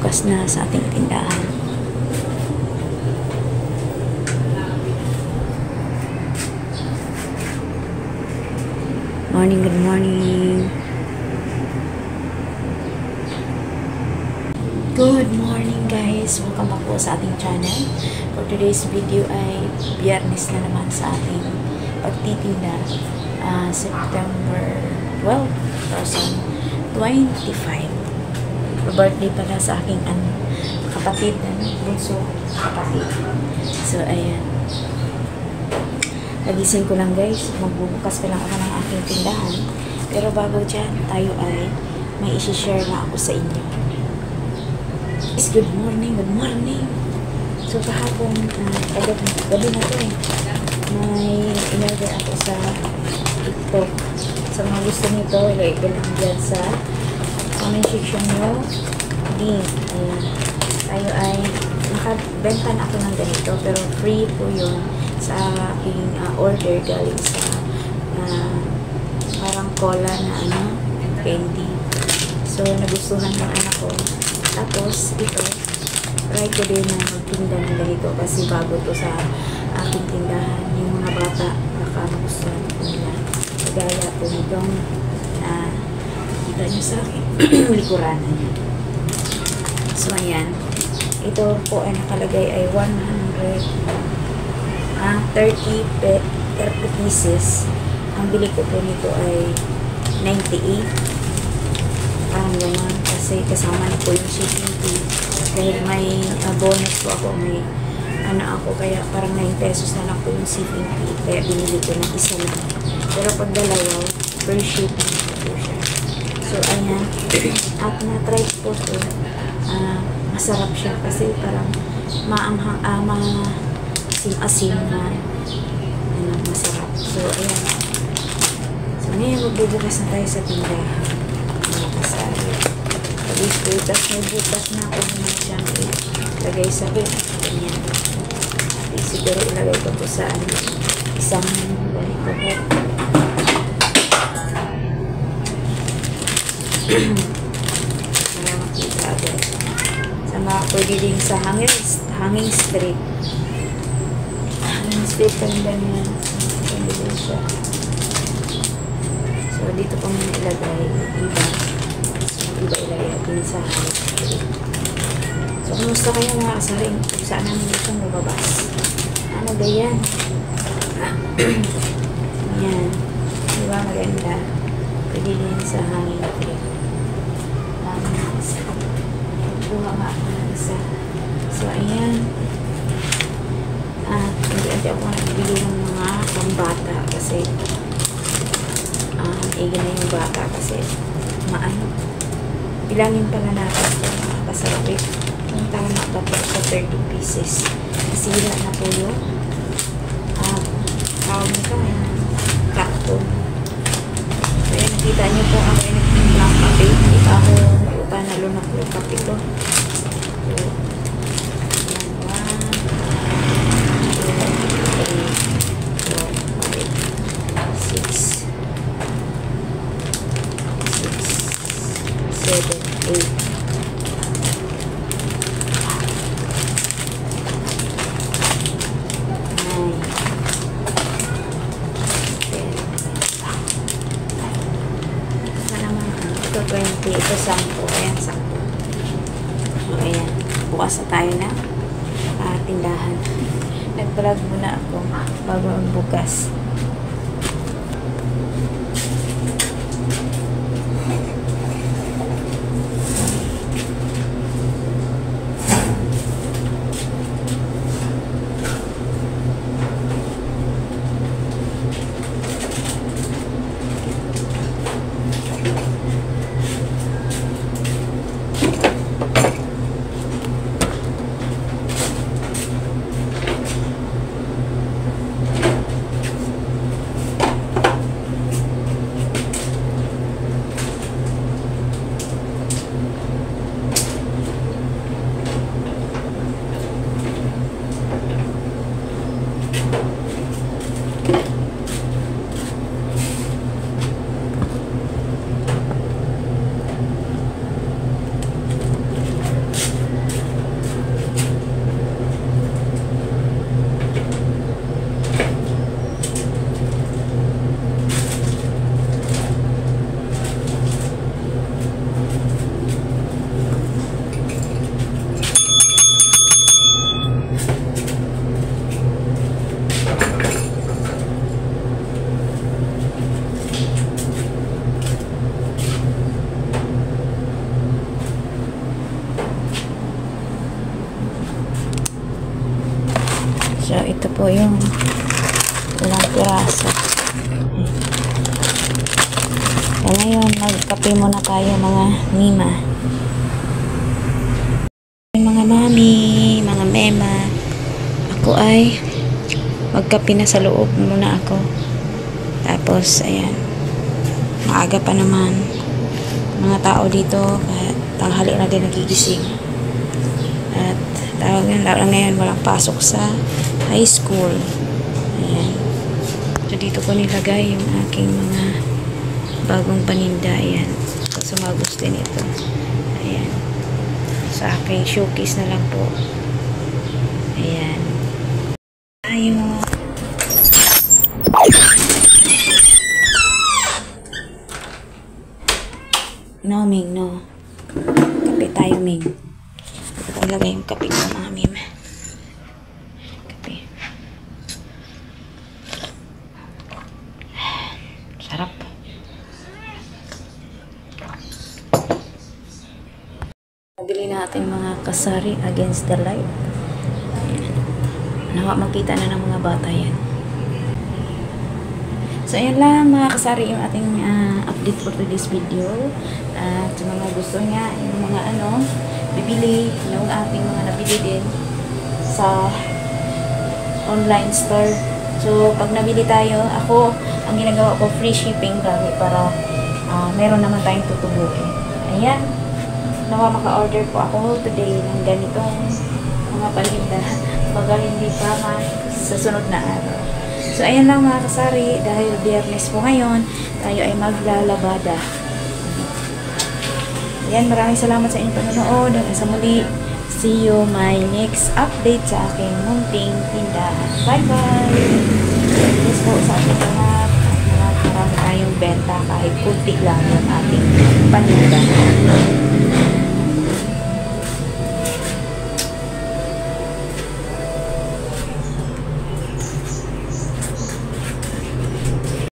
magbubukas na sa ating tindahan. Morning, good morning. Good morning guys! Welcome back po sa ating channel. For today's video ay biyernes na naman sa ating pagtitinda. September 12, 2025. Birthday pala sa aking kapatid, bunso kapatid. So ayan. Nagising ko lang guys. Magbubukas pa lang ako ng aking tindahan. Pero bago dyan, tayo ay may isi-share na ako sa inyo. Good morning, good morning. So kahapon, gabi na to eh. May in-order ako sa TikTok. Sa mga gusto nito, ilagay ko lang dyan sa comment section nyo. Link. Ayan. Tayo ay nakabenta na ako ng ganito. Pero free po yun sa aking order galing sa parang cola na candy. So nagustuhan ng anak ko. Tapos, ito, try ko din na magtinda ng ganito kasi bago to sa aking tindahan. Yung mga bata, nakagustuhan nila. Kagaya po nitong kita nyo sa akin, likuran na niya. So, ayan. Ito po ay nakalagay ay 130 pieces. Ang bili ko po nito ay 98. Parang gano'n. Kasi kasama na po yung shipping fee. Dahil may bonus po ako. May ako. Kaya parang 9 pesos na lang po yung shipping fee. Kaya binili ko ng isa lang. Pero pag dalawa, per shipping po siya. So, ayan. At na-try po ito. Masarap siya. Kasi parang asim-asim na masarap. So, ayan. So, ngayon magbubukas na tayo sa tindahan. Tapos may butas na ako naman siyang ilagay sa bed. Ganyan. At siguro ilagay ko po sa isang ganito po. Para makita agad. Sa mga pwede din sa hanging strip. Hanging strip pa rin ganyan. Pwede din siya. So dito po muna ilagay iba. Iba ilagay natin sa hangin. So, kumusta kayo mga kasaring? Kung saan namin itong lumabas? Ano ba yan? Ayan. Diba maganda? Pwede din sa hangin natin. Kuha nga ako ng isa. So, ayan. At hindi ako nagbili ng mga pambata kasi iga na yung bata kasi bilangin pala natin ito mga kasarapit. Kung tama ba po sa 30 pieces. Nasira na po yung carton. So, nakita nyo po ako yung nagtimplang kape. Hindi pa ako panalo na po yung kape ko. So, ito 10. Ayan, 10. So, ayan. Bukas na tayo na tindahan. Nag-vlog muna ako bago magbukas. po yung ilang piraso. So, ngayon, magkape muna tayo mga mima. Mga mami, mga mema. Ako ay magkape na sa loob muna ako. Tapos, ayan. Maaga pa naman. Mga tao dito, kahit tanghali na din nagigising. At tawag ngayon, walang pasok sa high school. Ayan. So, dito ko nilagay yung aking mga bagong paninda. Ayan. So, gusto nito. Ayan. Sa aking showcase na lang po. Ayan. Tayo. No, Ming, no. Kape tayo, Ming. Ito ko ilagay yung kape ko, mga mim. Kape. Sarap. Nabili natin mga kasari against the light. Ayan. Nawa makita na ng mga bata yan. So, ayan lang mga kasari yung ating update for today's video. At sa mga gusto niya, yung mga bibili, yung ating mga nabili din sa online store. So, pag nabili tayo, ako, ang ginagawa ko, free shipping lagi para meron naman tayong tutubuin. Ayan. Nawa maka-order po ako today ng ganitong mga paninda. Baga hindi pa sa sunod na araw. So, ayan lang mga kasari, dahil Biyernes po ngayon, tayo ay maglalabada. Ayan, maraming salamat sa inyong panonood. Hanggang sa muli, see you my next update sa aking munting tindahan. Bye-bye!